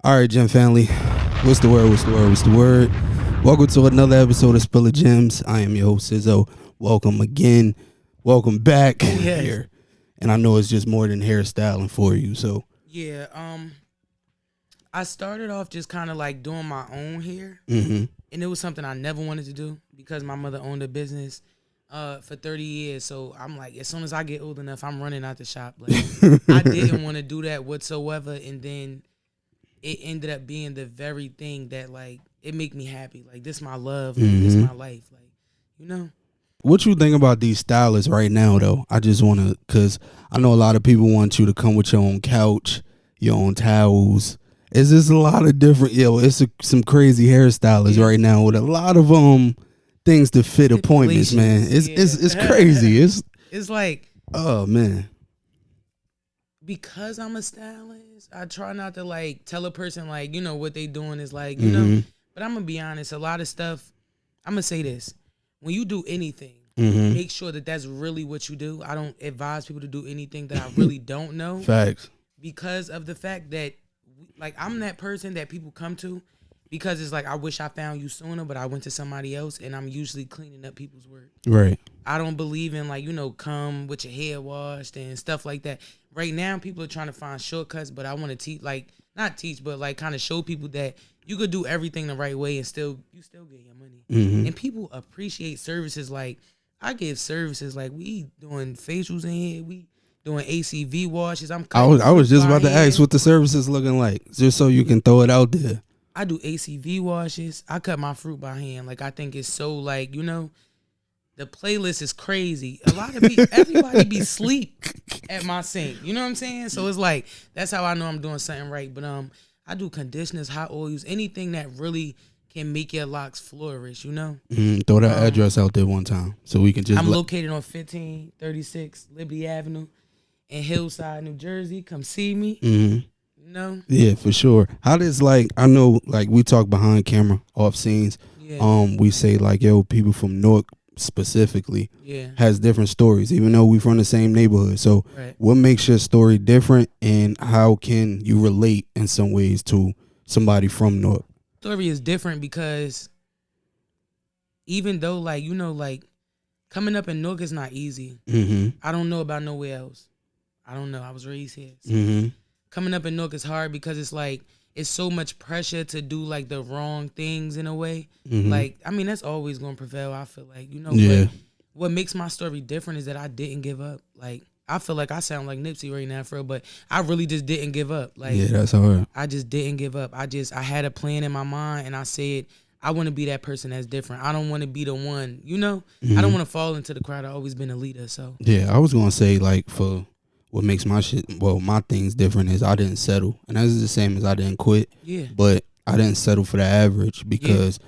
All right, Gem family. What's the word? What's the word? What's the word? Welcome to another episode of Spill of Gems. I am your host, Sizzo. Welcome again. Welcome back Yes. here. And I know it's just more than hairstyling for you. So Yeah. I started off just kind of like doing my own hair, mm-hmm. and it was something I never wanted to do because my mother owned a business for 30 years. So I'm like, as soon as I get old enough, I'm running out the shop. Like, I didn't want to do that whatsoever, and then it ended up being the very thing that like it make me happy. Like, this my love, like, this my life, like, you know. What you think about these stylists right now, though? I just want to, because I know a lot of people want you to come with your own couch, your own towels. It's just a lot of different, some crazy hairstylists right now with a lot of things to fit appointments, man. It's crazy. It's like, oh man, because I'm a stylist, I try not to like tell a person like, you know, what they doing is like, you know. But I'm gonna be honest, a lot of stuff. I'm gonna say this: when you do anything, make sure that that's really what you do. I don't advise people to do anything that I really don't know. Facts. Because of the fact that, like, I'm that person that people come to because it's like, I wish I found you sooner, but I went to somebody else, and I'm usually cleaning up people's work. Right. I don't believe in, like, you know, come with your hair washed and stuff like that. Right now, people are trying to find shortcuts, but I want to teach, like, not teach, but like kind of show people that you could do everything the right way and you still get your money. And people appreciate services. Like, I give services, like, we doing facials in here, we doing ACV washes. I was just about to ask what the service is looking like, just so you can throw it out there. I do ACV washes. I cut my fruit by hand. Like, I think it's so, like, you know, the playlist is crazy. A lot of people, everybody be sleep at my sink. You know what I'm saying? So it's like, that's how I know I'm doing something right. But I do conditioners, hot oils, anything that really can make your locks flourish, you know? Throw that address out there one time so we can just... I'm located on 1536 Liberty Avenue in Hillside, New Jersey. Come see me. You know? Yeah, for sure. How does, like, I know, like, we talk behind camera, off scenes. Yeah. We say, like, yo, people from Newark specifically Yeah. has different stories, even though we from the same neighborhood. So Right. what makes your story different, and how can you relate in some ways to somebody from Newark? Story is different because even though, like, you know, like, coming up in Newark is not easy. I don't know about nowhere else. I don't know. I was raised here. So coming up in Newark is hard because it's like, it's so much pressure to do like the wrong things in a way. Like, I mean, that's always going to prevail, I feel like, you know. Yeah. But what makes my story different is that I didn't give up. Like, I feel like I sound like Nipsey right now, for real, but I really just didn't give up. Like, Yeah, that's hard. I just didn't give up. I had a plan in my mind, and I said, I want to be that person that's different. I don't want to be the one, you know. I don't want to fall into the crowd. I've always been a leader, so. Yeah, I was gonna say, like, for what makes my things different is I didn't settle, and that's the same as I didn't quit. Yeah. But I didn't settle for the average because,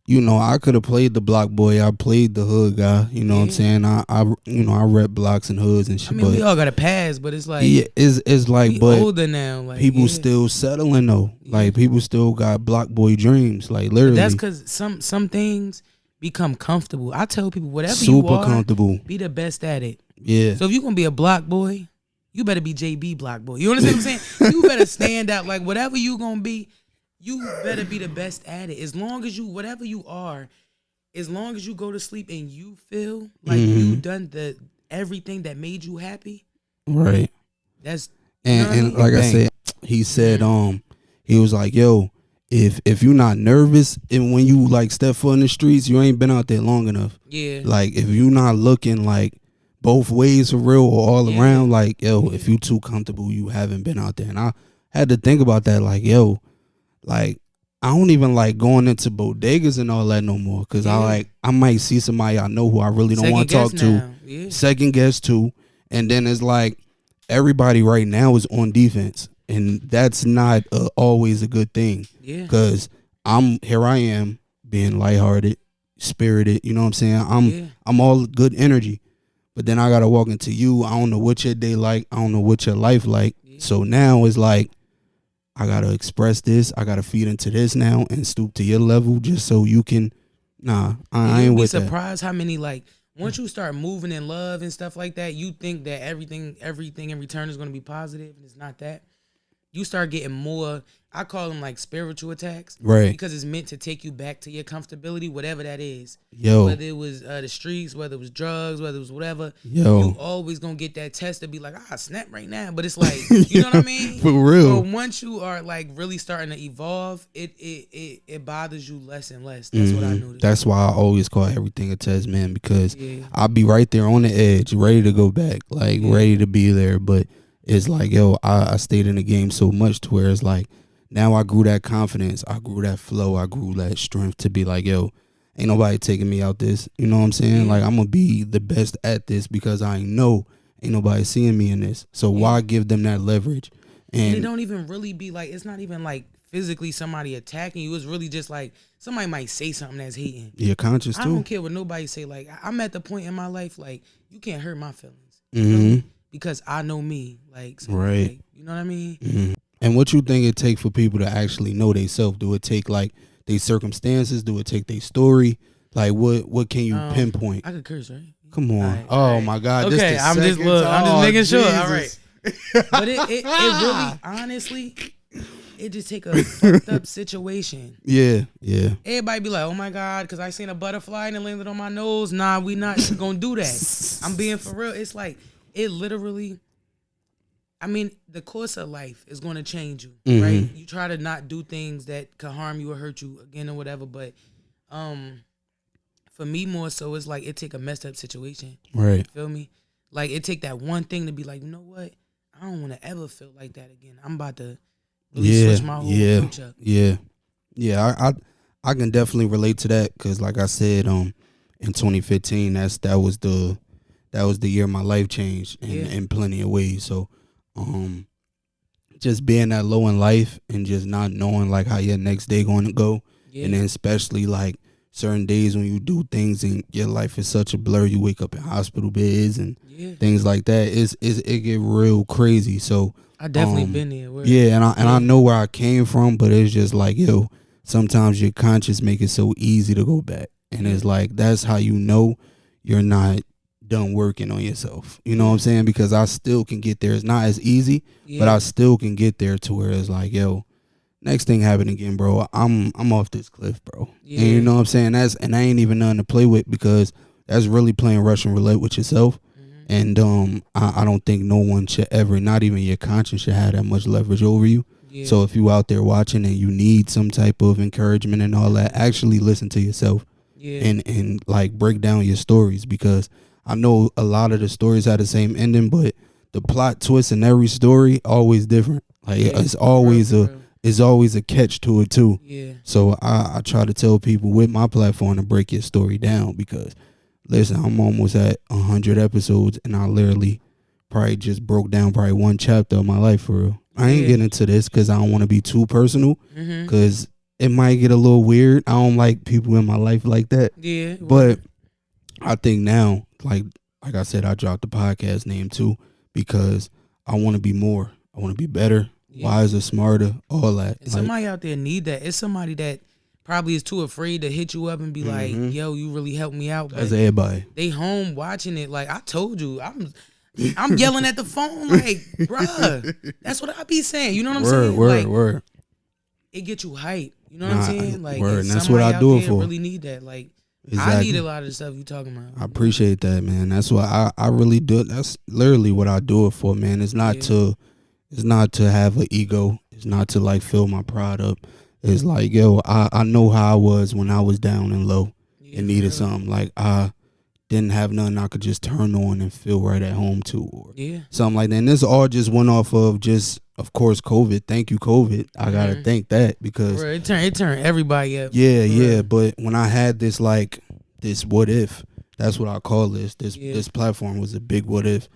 you know, I could have played the block boy. I played the hood guy. You know what I'm saying? I rep blocks and hoods and shit. I mean, we all got a pass, but it's like, yeah, it's like, we but older now. Like, people still settling though. Like, people still got block boy dreams. Like, literally, that's because some things become comfortable. I tell people, whatever super you are, comfortable. be the best at it. Yeah. So if you're gonna be a block boy, you better be JB block boy. You understand what I'm saying? You better stand out. Like, whatever you gonna be, you better be the best at it. As long as you, whatever you are, as long as you go to sleep and you feel like you done everything that made you happy, Right. that's and like I said, he said he was like, yo, if you're not nervous and when you like step foot in the streets, you ain't been out there long enough. Yeah. Like, if you not looking like both ways for real or all around, like, yo, if you too comfortable, you haven't been out there. And I had to think about that, like, yo, like, I don't even like going into bodegas and all that no more, because I might see somebody I know who I really don't want to talk to. Second guess too. And then it's like everybody right now is on defense, and that's not always a good thing. Yeah. Because here I am being lighthearted, spirited, you know what I'm saying? I'm all good energy. But then I gotta walk into you. I don't know what your day like. I don't know what your life like. So now it's like, I gotta express this. I gotta feed into this now and stoop to your level just so you can. Nah, I ain't with that. You'd be surprised how many, like, once you start moving in love and stuff like that, you think that everything in return is gonna be positive, and it's not that. you start getting more, I call them like spiritual attacks. Right. Because it's meant to take you back to your comfortability, whatever that is. Yo. Whether it was the streets, whether it was drugs, whether it was whatever. Yo. You always going to get that test to be like, snap right now. But it's like, you know what I mean? For real. But once you are like really starting to evolve, it bothers you less and less. That's what I noticed. That's why I always call everything a test, man, because I'll be right there on the edge, ready to go back, like ready to be there. But it's like, yo, I stayed in the game so much to where it's like, now I grew that confidence, I grew that flow, I grew that strength to be like, yo, ain't nobody taking me out this. You know what I'm saying? Like, I'm going to be the best at this because I know ain't nobody seeing me in this. So why give them that leverage? And it don't even really be like, it's not even like physically somebody attacking you. It's really just like somebody might say something that's hating. You're conscious too. I don't care what nobody say. Like, I'm at the point in my life, like, you can't hurt my feelings. Because I know me. Like, so right. Like, you know what I mean? And what you think it take for people to actually know they self? Do it take like their circumstances? Do it take their story? Like what can you pinpoint? I could curse, right? Come on. All right. My God. Okay, I'm just making sure. All right. But it really, honestly, it just take a fucked up situation. Yeah. Everybody be like, oh my God, because I seen a butterfly and it landed on my nose. Nah, we not gonna do that. I'm being for real. It's like, it literally, I mean, the course of life is going to change you, right? You try to not do things that could harm you or hurt you again or whatever. But for me, more so, it's like it take a messed up situation. Right. You feel me? Like, it take that one thing to be like, you know what? I don't want to ever feel like that again. I'm about to really switch my whole approach up. Yeah. I can definitely relate to that because, like I said, in 2015, that was the year my life changed in plenty of ways. So, just being that low in life and just not knowing like how your next day going to go, and then especially like certain days when you do things and your life is such a blur, you wake up in hospital beds and things like that. It get real crazy. So I definitely been there. Yeah, and I know where I came from, but it's just like, yo, sometimes your conscience make it so easy to go back, and it's like that's how you know you're not done working on yourself. You know what I'm saying? Because I still can get there. It's not as easy, but I still can get there to where it's like, yo, next thing happen again, bro. I'm off this cliff, bro. And you know what I'm saying? And I ain't even nothing to play with because that's really playing Russian roulette with yourself. And I don't think no one should ever, not even your conscience, should have that much leverage over you. So if you out there watching and you need some type of encouragement and all that, actually listen to yourself and like break down your stories, because I know a lot of the stories have the same ending, but the plot twist in every story always different. Like it's always a catch to it too. So I try to tell people with my platform to break your story down, because listen, I'm almost at 100 episodes and I literally probably just broke down probably one chapter of my life for real. I ain't getting into this because I don't want to be too personal, because it might get a little weird. I don't like people in my life like that. But I think now, like I said, I dropped the podcast name too because I want to be more. I want to be better, wiser, smarter, all that. And somebody out there need that. It's somebody that probably is too afraid to hit you up and be like, yo, you really helped me out. But that's everybody. They home watching it. Like I told you, I'm yelling at the phone like, bruh, that's what I be saying. You know what I'm saying? Word. It get you hype. You know what I'm saying? Like, and that's what I do it for. Really need that. Like, exactly. I need a lot of the stuff you talking about. I appreciate that, man. That's what I really do. That's literally what I do it for, man. It's not to have an ego. It's not to like fill my pride up. It's like, yo, I know how I was when I was down and low and needed something. Like I didn't have nothing I could just turn on and feel right at home to, or something like that. And this all just went off of just, of course, COVID. Thank you, COVID. I gotta thank that, because it turned everybody up. Yeah. But when I had this this what if, that's what I call this. This platform was a big what if.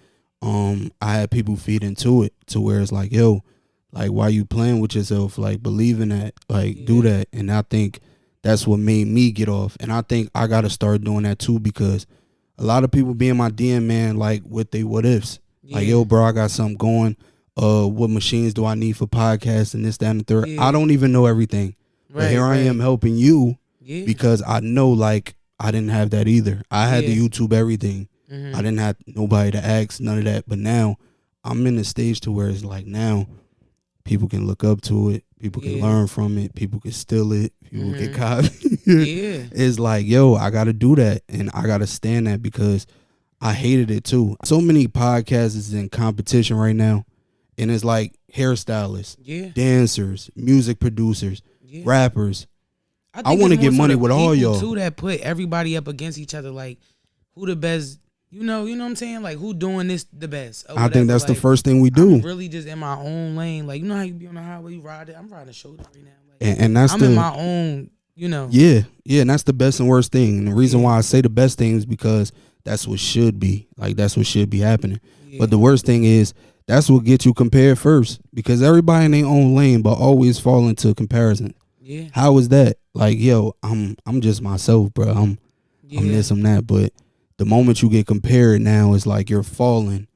I had people feed into it to where it's like, yo, like, why you playing with yourself? Like, believe in that. Like, do that. And I think that's what made me get off. And I think I got to start doing that too, because a lot of people be in my DM, man, like, with they what ifs. Like, yo, bro, I got something going. What machines do I need for podcasts and this, that, and the third? I don't even know everything. But here I am helping you because I know, like, I didn't have that either. I had to YouTube everything. I didn't have nobody to ask, none of that. But now I'm in a stage to where it's like, now people can look up to it, people can learn from it, people can steal it, people can copy. It's like, yo, I gotta do that, and I gotta stand that because I hated it too. So many podcasts is in competition right now, and it's like hairstylists, dancers, music producers, rappers. I want to get money with all y'all too. That put everybody up against each other, like who the best. You know what I'm saying? Like who doing this the best? I think that's like, the first thing we do. I'm really just in my own lane. Like you know how you be on the highway, you ride it. I'm riding a shoulder right now. Like, and that's I'm in my own. You know. Yeah, and that's the best and worst thing. And the reason why I say the best thing is because that's what should be. Like that's what should be happening. But the worst thing is that's what gets you compared first, because everybody in their own lane, but always fall into comparison. Yeah. How is that? Like, yo, I'm just myself, bro. I'm this, I'm that. But the moment you get compared now, it's like you're falling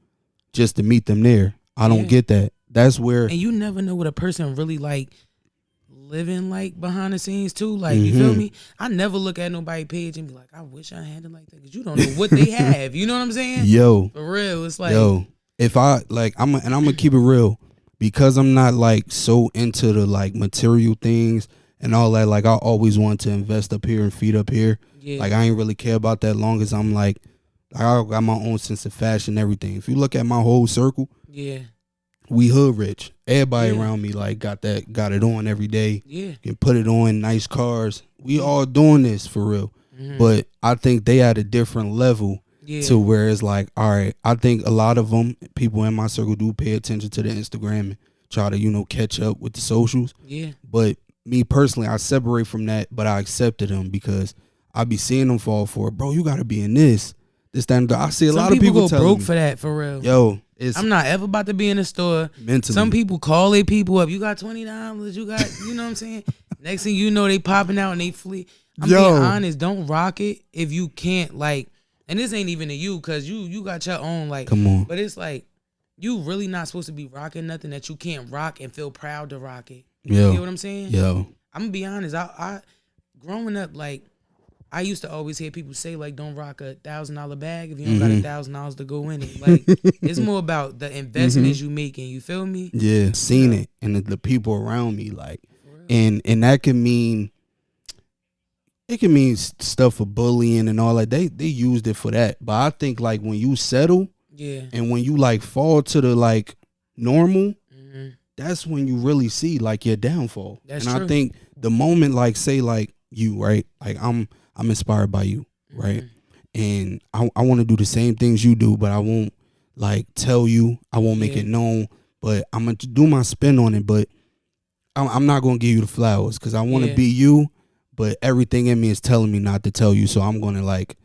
just to meet them there. I don't get that. That's where. And you never know what a person really like living like behind the scenes too. Like, you feel me? I never look at nobody's page and be like, I wish I had it like that. Because you don't know what they have. You know what I'm saying? Yo. For real. It's like. Yo. If I, like, I'm going to keep it real. Because I'm not, like, so into the, like, material things and all that. Like, I always want to invest up here and feed up here. Yeah. Like, I ain't really care about that long as I'm, like, I got my own sense of fashion and everything. If you look at my whole circle, we hood rich. Everybody around me, like, got it on every day. Yeah. Can put it on, nice cars. We all doing this for real. Mm-hmm. But I think they at a different level. Yeah. To where it's like, all right, I think a lot of them, people in my circle, do pay attention to the Instagram and try to, catch up with the socials. Yeah. But me personally, I separate from that, but I accepted them because I be seeing them fall for it. Bro, you got to be in this, that, and that. I see a lot of people go broke for that, for real. Yo, I'm not ever about to be in a store. Mentally. Some people call their people up. You got $20. You got, you know what I'm saying? Next thing you know, they popping out and they flee. I'm being honest. Don't rock it if you can't, like. And this ain't even to you, because you got your own, like, come on. But it's like, you really not supposed to be rocking nothing that you can't rock and feel proud to rock it. You know what I'm saying? Yo. I'm going to be honest. I growing up, like, I used to always hear people say, like, don't rock $1,000 bag if you don't got $1,000 to go in it. Like, it's more about the investments you making. You feel me? Yeah, seen it. And the people around me, like, and that can mean. It can mean stuff for bullying and all that. They used it for that. But I think, like, when you settle and when you, like, fall to the, like, normal, that's when you really see, like, your downfall. That's true. I think the moment, like, say, like, you, right? Like, I'm inspired by you, right? And I want to do the same things you do, but I won't, like, tell you. I won't make it known. But I'm going to do my spin on it. But I'm not going to give you the flowers because I want to be you. But everything in me is telling me not to tell you, so I'm gonna, like,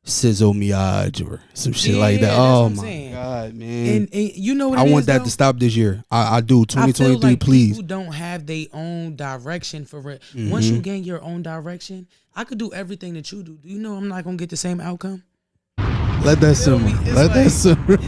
sizzle miage or some shit like that. Oh my God, man! And you know what? I want that to stop this year. I do. 2023, like please. People don't have their own direction for it. Once you gain your own direction, I could do everything that you do. Do you know I'm not gonna get the same outcome? Let that simmer. Let that simmer.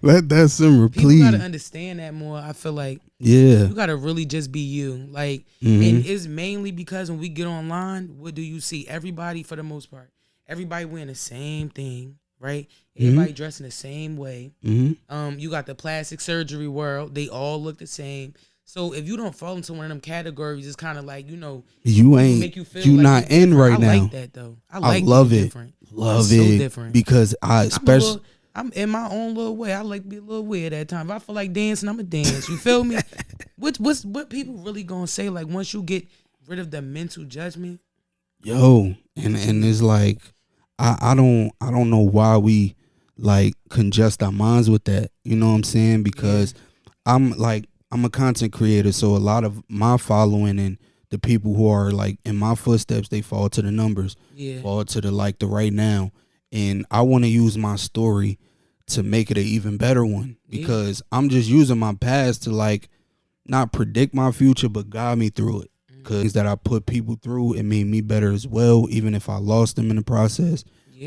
Let that simmer, please. People gotta understand that more. I feel like you gotta really just be you. Like, and it's mainly because when we get online, what do you see? Everybody, for the most part, everybody wearing the same thing, right? Everybody dressing the same way. You got the plastic surgery world. They all look the same. So if you don't fall into one of them categories, it's kind of like, you ain't, make you feel you like not in right now. I like that though. I love it. Different. Love it. So different. Because I'm in my own little way. I like to be a little weird at times. If I feel like dancing, I'ma dance. You feel me? What people really gonna say? Like, once you get rid of the mental judgment, and it's like I don't know why we, like, congest our minds with that. You know what I'm saying? Because I'm a content creator, so a lot of my following and the people who are, like, in my footsteps, they fall to the numbers, fall to the, like, the right now. And I want to use my story to make it an even better one, because I'm just using my past to, like, not predict my future, but guide me through it. Because that I put people through, it made me better as well, even if I lost them in the process.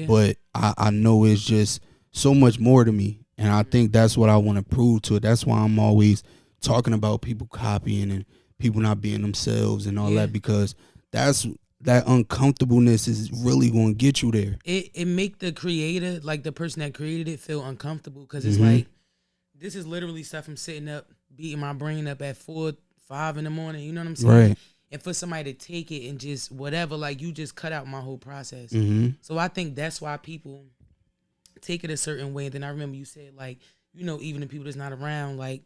But I know it's just so much more to me. And I think that's what I want to prove to it. That's why I'm always talking about people copying and people not being themselves and all that, because that uncomfortableness is really going to get you there. It make the creator, like the person that created it, feel uncomfortable, because it's like this is literally stuff I'm sitting up, beating my brain up at 4, 5 in the morning. You know what I'm saying? Right. And for somebody to take it and just whatever, like you just cut out my whole process. So I think that's why people take it a certain way. And then I remember you said, like, you know, even the people that's not around, like,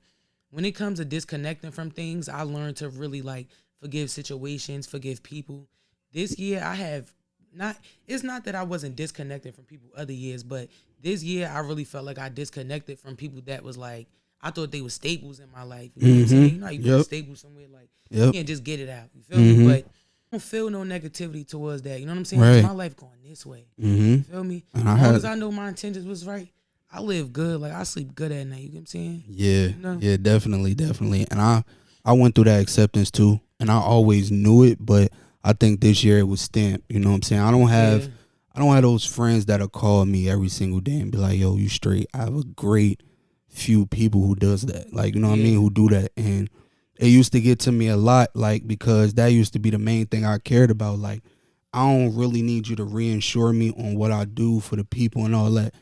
when it comes to disconnecting from things, I learned to really, like, forgive situations, forgive people. This year, I have not, it's not that I wasn't disconnected from people other years, but this year, I really felt like I disconnected from people that was, like, I thought they were staples in my life. You know what I'm saying? You know how you put a staple somewhere, like, you can't just get it out. You feel me? But I don't feel no negativity towards that. You know what I'm saying? Right. My life going this way. You feel me? As long as I know my intentions was right, I live good. Like, I sleep good at night. You get what I'm saying? Yeah. You know? Yeah, definitely. And I went through that acceptance too. And I always knew it, but I think this year it was stamped. You know what I'm saying? I don't have those friends that'll call me every single day and be like, yo, you straight. I have a great few people who does that. Like, you know what I mean? Who do that. And it used to get to me a lot, like, because that used to be the main thing I cared about. Like, I don't really need you to reinsure me on what I do for the people and all that.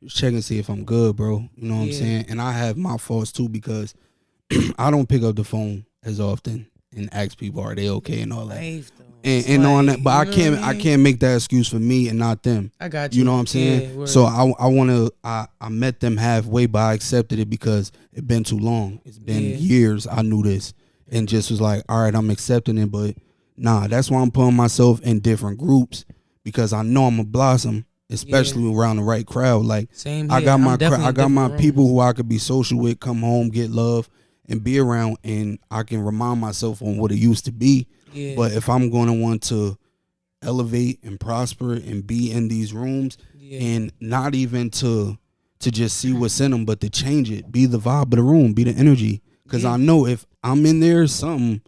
Just check and see if I'm good, bro. You know what I'm saying? And I have my faults too, because I don't pick up the phone as often and ask people, are they okay and all that. And on that, but I can't make that excuse for me and not them. I got you. You know what I'm saying? Yeah, so I met them halfway, but I accepted it because it been too long. It's been years. I knew this and just was like, all right, I'm accepting it. But nah, that's why I'm putting myself in different groups, because I know I'm gonna blossom, especially around the right crowd. Like, same here. I got my people who I could be social with, come home, get love, and be around, and I can remind myself on what it used to be. Yeah. But if I'm going to want to elevate and prosper and be in these rooms, and not even to just see what's in them, but to change it, be the vibe of the room, be the energy. Because I know if I'm in there, something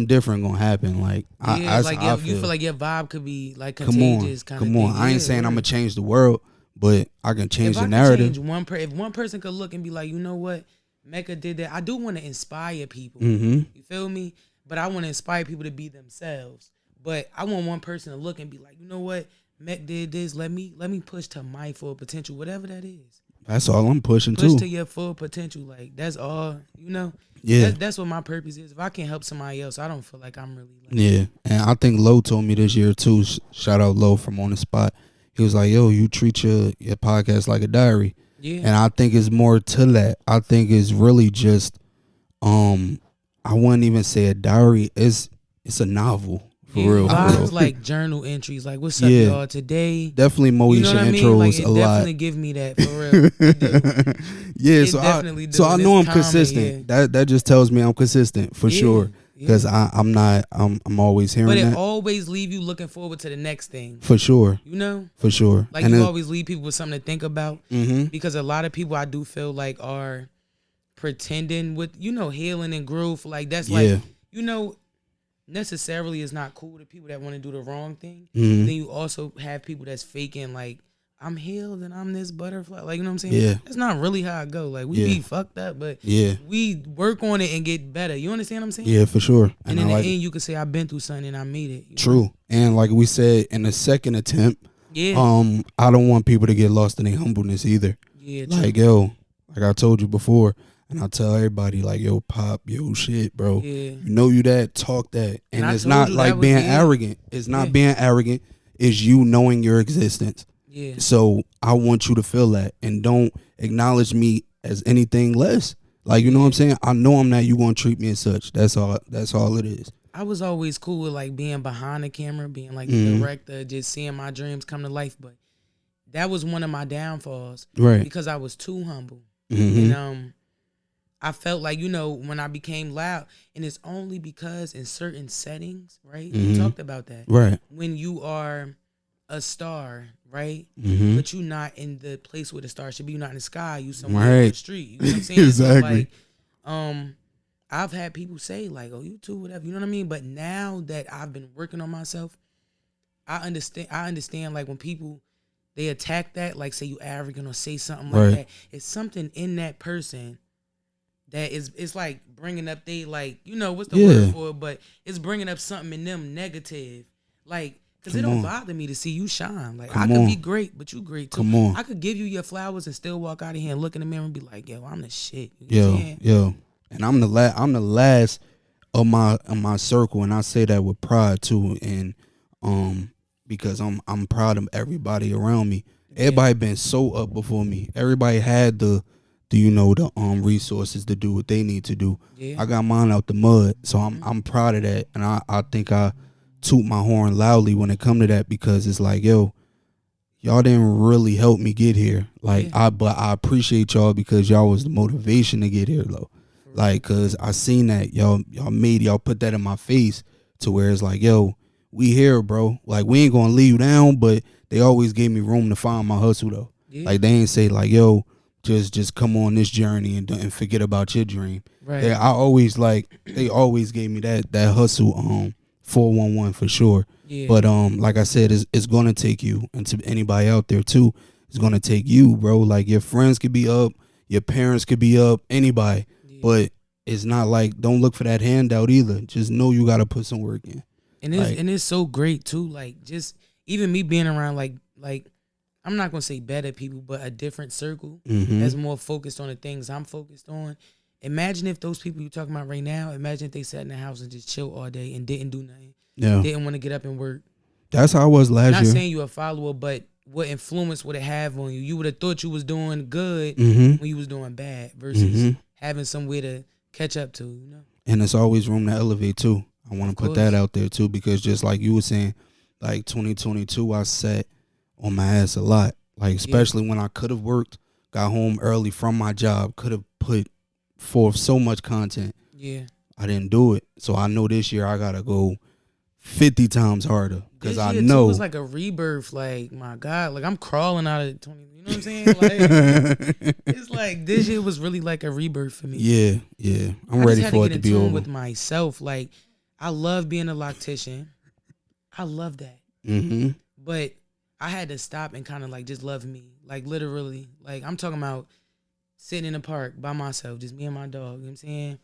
different gonna happen. Like, you feel like your vibe could be like contagious. Come on. I ain't saying I'm gonna change the world, but I can change the narrative. If one person could look and be like, you know what, Mecca did that. I do want to inspire people. You feel me? But I want to inspire people to be themselves. But I want one person to look and be like, you know what, Mec did this. Let me push to my full potential, whatever that is. That's all I'm pushing Push too. to your full potential. Like, that's all, you know? Yeah. That's what my purpose is. If I can help somebody else, I don't feel like I'm really like, yeah. And I think Lo told me this year too, shout out Lo from On The Spot. He was like, yo, you treat your podcast like a diary. Yeah. And I think it's more to that. I think it's really just, I wouldn't even say a diary. It's a novel. For real. Vibes like journal entries. Like, what's up, y'all, today? Definitely Moesha intros like, a lot. Definitely give me that, for real. So I know I'm consistent. That just tells me I'm consistent for sure. Because I'm always hearing that. But it always leave you looking forward to the next thing. For sure. You know? For sure. Like, you always leave people with something to think about. Because a lot of people I do feel like are pretending with, you know, healing and growth. Like, that's like, you know, necessarily is not cool to people that want to do the wrong thing. Then you also have people that's faking, like, I'm healed and I'm this butterfly. Like, you know what I'm saying? Yeah. That's not really how I go. Like, we be fucked up, but we work on it and get better. You understand what I'm saying? Yeah, for sure. And in the end, you can say, I've been through something and I made it. True. Know? And like we said, in the second attempt, I don't want people to get lost in their humbleness either. Yeah, like, yo, like I told you before, and I tell everybody, like, yo, pop, yo, shit, bro. Yeah. You know you that, talk that. And it's not like being arrogant. It's not being arrogant. It's you knowing your existence. Yeah. So I want you to feel that and don't acknowledge me as anything less. Like, you know what I'm saying? I know I'm not, you gonna treat me as such. That's all it is. I was always cool with like being behind the camera, being like the director, just seeing my dreams come to life. But that was one of my downfalls. Right. Because I was too humble. And I felt like, you know, when I became loud, and it's only because in certain settings, right? We talked about that. Right. When you are a star, right? But you're not in the place where the star should be. You're not in the sky. You somewhere in the street. You know what I'm saying? Exactly. So like, I've had people say like, "Oh, you too, whatever." You know what I mean? But now that I've been working on myself, I understand like when people they attack that, like say you arrogant or say something like that. It's something in that person that it's like bringing up they like, you know, what's the word for it, but it's bringing up something in them negative. Like, Because it don't bother me to see you shine. Like, I Come could on. be great, but you great too. Come on. I could give you your flowers and still walk out of here and look in the mirror and be like, yo, I'm the shit. You know what I'm saying? Yo. And I'm the last of my circle, and I say that with pride too. And because I'm proud of everybody around me. Everybody been so up before me. Everybody had the resources to do what they need to do. Yeah. I got mine out the mud, so I'm proud of that, and I think I toot my horn loudly when it come to that, because it's like, yo, y'all didn't really help me get here. Like, but I appreciate y'all because y'all was the motivation to get here, though. Like, cause I seen that y'all put that in my face to where it's like, yo, we here, bro. Like, we ain't gonna leave you down, but they always gave me room to find my hustle, though. Yeah. Like, they ain't say like, yo, just come on this journey and forget about your dream. Right. They always gave me that hustle 411 for sure. Yeah. But like I said, it's gonna take you, and to anybody out there too, it's gonna take you, bro. Like, your friends could be up, your parents could be up, anybody. Yeah. But it's not like, don't look for that handout either. Just know you gotta put some work in. And it's so great too. Like, just even me being around like I'm not gonna say better people, but a different circle that's more focused on the things I'm focused on. Imagine if those people you're talking about right now, imagine if they sat in the house and just chill all day and didn't do nothing. Yeah. Didn't want to get up and work. That's how I was last year. Not saying you're a follower, but what influence would it have on you? You would have thought you was doing good when you was doing bad versus having somewhere to catch up to, you know? And there's always room to elevate too. I want to put that out there too, because just like you were saying, like 2022, I sat on my ass a lot. Like, especially when I could have worked, got home early from my job, could have put forth so much content. Yeah. I didn't do it. So I know this year I got to go 50 times harder, because I know it was like a rebirth. Like, my God, like, I'm crawling out of 20. You know what I'm saying? Like, it's like this year was really like a rebirth for me. Yeah. I'm ready for it to be over. With myself, like, I love being a loctician. I love that. But I had to stop and kind of like just love me. Like, literally, like, I'm talking about sitting in the park by myself, just me and my dog. You know what I'm saying?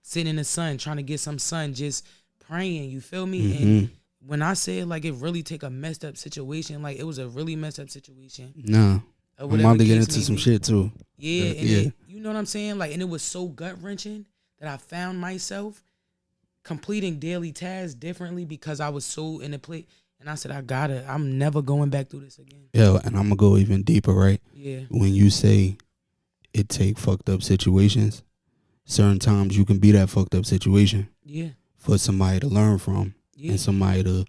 Sitting in the sun, trying to get some sun, just praying. You feel me? And when I said, like, it really take a messed up situation, like, it was a really messed up situation. Nah. I'm about to get into some shit too. Yeah, and you know what I'm saying? Like, and it was so gut wrenching that I found myself completing daily tasks differently because I was so in the place. And I said, I'm never going back through this again. Yeah, and I'm gonna go even deeper, right? Yeah. When you say it take fucked up situations, certain times you can be that fucked up situation. Yeah. For somebody to learn from and somebody to,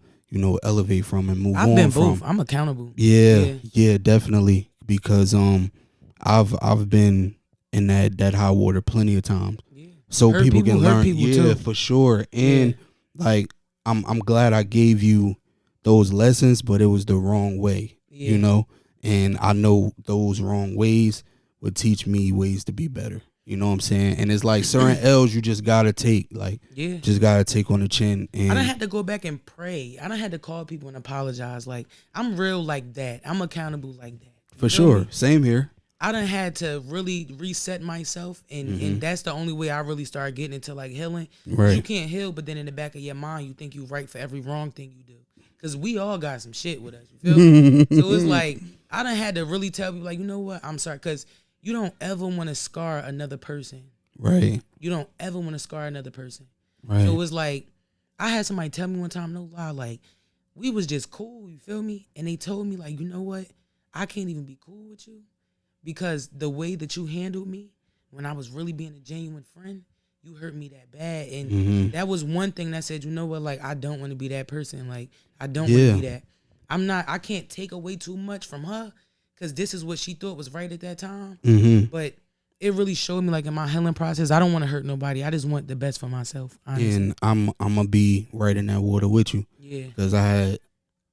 elevate from and move on from. I've been both. I'm accountable. Yeah, definitely. Because I've been in that high water plenty of times. Yeah. So people can learn. Too. For sure. And like I'm glad I gave you those lessons, but it was the wrong way. And I know those wrong ways would teach me ways to be better. You know what I'm saying? And it's like certain L's you just gotta take. Like, just gotta take on the chin. And I done had to go back and pray. I done had to call people and apologize. Like, I'm real like that. I'm accountable like that. For sure. Same here. I done had to really reset myself, and that's the only way I really started getting into like healing. Right. You can't heal, but then in the back of your mind, you think you right for every wrong thing you do. Because we all got some shit with us. You feel me? So it's like, I done had to really tell people, like, you know what? I'm sorry. Because you don't ever want to scar another person. Right. You don't ever want to scar another person. Right. So it was like, I had somebody tell me one time, no lie, like, we was just cool, you feel me? And they told me, like, you know what? I can't even be cool with you because the way that you handled me when I was really being a genuine friend, you hurt me that bad. And that was one thing that said, you know what? Like, I don't want to be that person. Like, I don't want to be that. I can't take away too much from her because this is what she thought was right at that time. But it really showed me, like, in my healing process, I don't want to hurt nobody. I just want the best for myself, honestly. And I'm going to be right in that water with you. Yeah. Because I had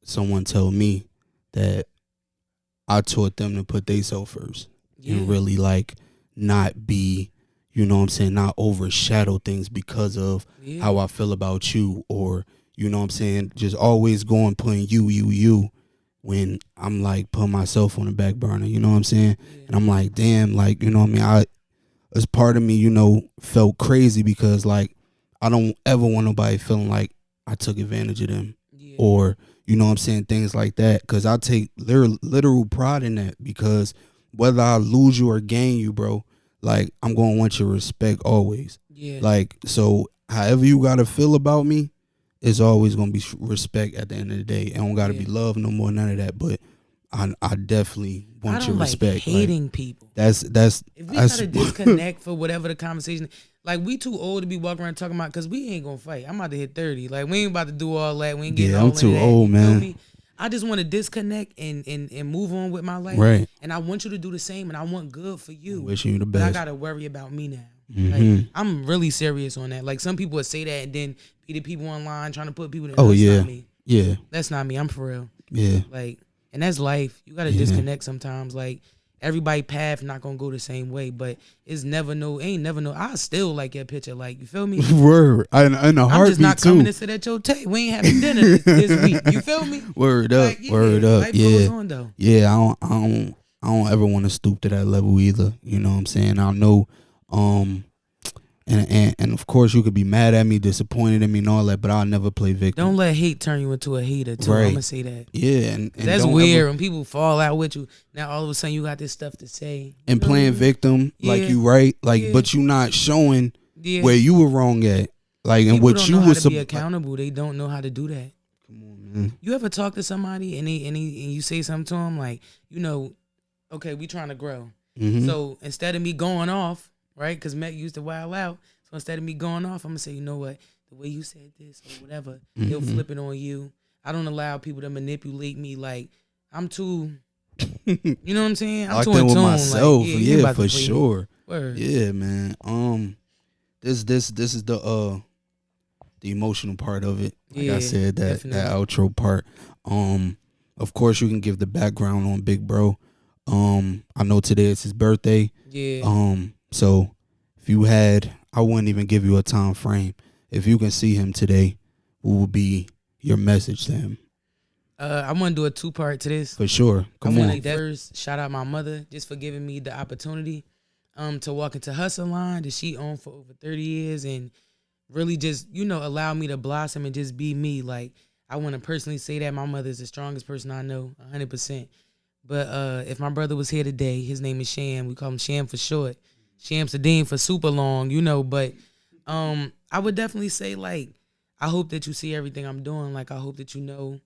someone tell me that I taught them to put themselves first and really, like, not be, you know what I'm saying, not overshadow things because of how I feel about you, or, you know what I'm saying, just always going putting you when I'm like putting myself on the back burner, you know what I'm saying? And I'm like, damn, like, you know what I mean? As part of me, felt crazy because, like, I don't ever want nobody feeling like I took advantage of them. or you know what I'm saying, things like that. Because I take literal pride in that, because whether I lose you or gain you, bro, like I'm gonna want your respect always. Yeah. Like, so however you gotta feel about me, it's always gonna be respect at the end of the day. It don't gotta be love no more, none of that. But I definitely want your respect. Hating people. That's if we gotta disconnect for whatever the conversation. Like, we too old to be walking around talking about, because we ain't gonna fight. I'm about to hit 30. Like, we ain't about to do all that. We ain't getting all I'm too old, that. You feel man. me? I just want to disconnect and move on with my life. Right. And I want you to do the same, and I want good for you. Wishing you the best. But I gotta worry about me now. Like, I'm really serious on that. Like, some people would say that and then be the people online trying to put people in. Oh, that's yeah. not me. Yeah. That's not me. I'm for real. Yeah. Like, and that's life. You gotta disconnect sometimes. Like, everybody path not gonna go the same way, but it's never no. I still like your picture. Like, you feel me? Word. In a heartbeat, I'm just not too. coming to sit at your table. We ain't having dinner this week. You feel me? Word up. Like, Word up. Life goes on, though. Yeah. I don't ever want to stoop to that level either. You know what I'm saying? I know. And of course you could be mad at me, disappointed in me, and all that, but I'll never play victim. Don't let hate turn you into a hater too. Right. I'm gonna say that. Yeah, and that's weird when people fall out with you. Now all of a sudden you got this stuff to say. And playing victim, like you right, like but you not showing where you were wrong at. Like, people and what don't you know how was to be accountable. They don't know how to do that. Come on, man. You ever talk to somebody and you say something to them like, okay, we trying to grow. So instead of me going off, right? Because Matt used to wild out. So instead of me going off, I'm going to say, you know what? The way you said this or whatever, they'll flip it on you. I don't allow people to manipulate me. Like, I'm too, you know what I'm saying? I'm too in tune. Myself. Like, yeah, for sure. Word. Yeah, man. This is the emotional part of it. Like I said, that outro part. Of course you can give the background on Big Bro. I know today is his birthday. Yeah. So if you had, I wouldn't even give you a time frame. If you can see him today, what would be your message to him? I want to do a 2-part to this. For sure. Come on. First, shout out my mother just for giving me the opportunity to walk into her salon that she owned for over 30 years and really just, allow me to blossom and just be me. Like, I want to personally say that my mother is the strongest person I know, 100%. But if my brother was here today, his name is Sham. We call him Sham for short. Shamsuddin for super long, But I would definitely say, like, I hope that you see everything I'm doing. Like, I hope that you know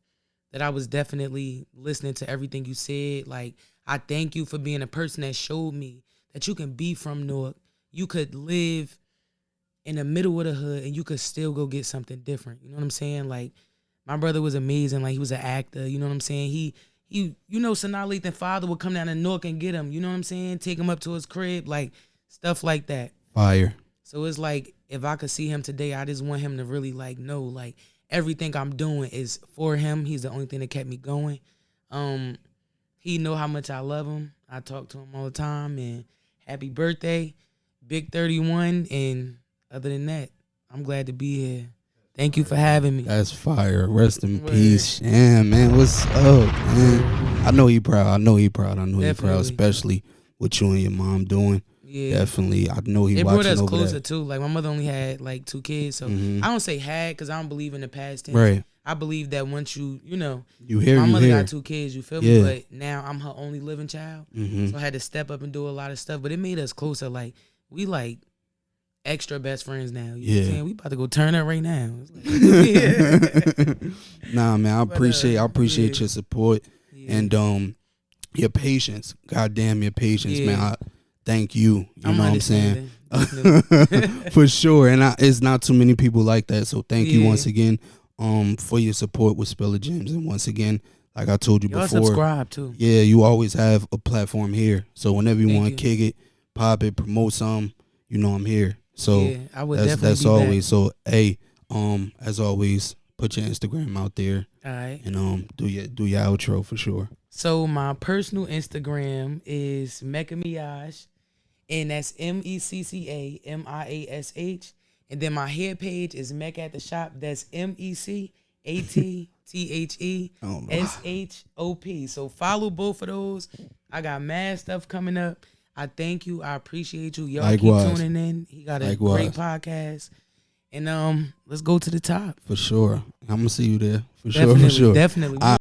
that I was definitely listening to everything you said. Like, I thank you for being a person that showed me that you can be from Newark. You could live in the middle of the hood and you could still go get something different. You know what I'm saying? Like, my brother was amazing. Like, he was an actor. You know what I'm saying? He Sanaa Lathan father would come down to Newark and get him. You know what I'm saying? Take him up to his crib. Like, stuff like that. Fire. So it's like, if I could see him today, I just want him to really, like, know, like, everything I'm doing is for him. He's the only thing that kept me going. He know how much I love him. I talk to him all the time. And happy birthday, Big 31. And other than that, I'm glad to be here. Thank you for having me. That's fire. Rest in peace. Yeah, man. What's up, man? I know he proud. I know he proud, especially what you and your mom doing. Yeah. Definitely. I know he watching over that. It brought us closer, too. Like, my mother only had, like, 2 kids. So, I don't say had because I don't believe in the past tense. Right. I believe that once you hear, my mother got 2 kids, you feel me? But now I'm her only living child. So I had to step up and do a lot of stuff. But it made us closer. Like, we, like, extra best friends now. You know what I'm saying? We about to go turn up right now. Like, Nah, man, I appreciate your support and your patience. Goddamn your patience, man. I thank you. You know what I'm saying? For sure. And it's not too many people like that. So thank you once again for your support with Spiller Gems. And once again, like I told you before, subscribe too. Yeah, you always have a platform here. So whenever you want to kick it, pop it, promote some, I'm here. So I would definitely that's be always back. So hey, as always, put your Instagram out there. All right. And do your outro for sure. So my personal Instagram is Meccamiash, and that's MECCAMIASH. And then my hair page is Mec at the Shop. That's MECATTHESHOP. So follow both of those. I got mad stuff coming up. I thank you. I appreciate you. Y'all keep tuning in. He got a great podcast. And let's go to the top. For sure. I'm gonna see you there. For Definitely, sure. definitely.